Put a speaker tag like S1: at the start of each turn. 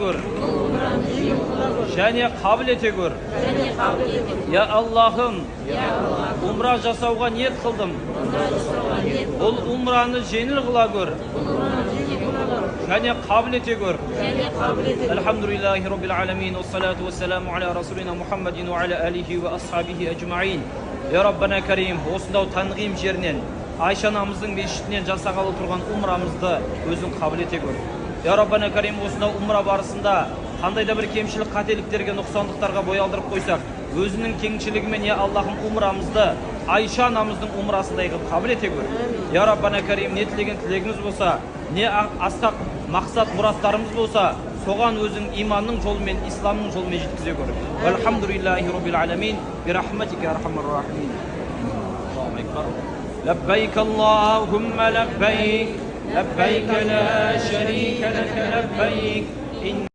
S1: gör. Және қабыл ете гөр. Ya Allah'ım, umra жасауға ниет қылдым. Бұл умраны жеңіл қыла гөр. Және қабыл ете гөр. Elhamdülillahi Rabbil alamin. Vessalatu vesselamu ala Rasulina Muhammedin ve ala alihi ve ashabihi ecma'in. Ya Rabbana Karim, осынау Tanğim жерінен, Айша анамыздың мешітінен жасағалы тұрған умрамызды өзің қабыл ете гөр. Ya Rabbana Karim, осынау умра барысында қандай да бір кемшілік, қателіктерге, нұқсандықтарға бой алдырып қойсақ, өзінің кеңшілігімен, я Аллахым, умрамызды Айша анамыздың умрасындай қылып қабыл ете гөр. Ya Rabbana Karim, не тілеген тілегіміз болса, не асқақ мақсат мұраттарымыз болса, соған өзің иманның жолымен, исламның жолымен жеткізе гөр. Elhamdülillahi Rabbil alamin. Bi rahmetike erhamar rahimin. Labbayk Allahumma labbayk. Labbayk la şerike leke labbayk.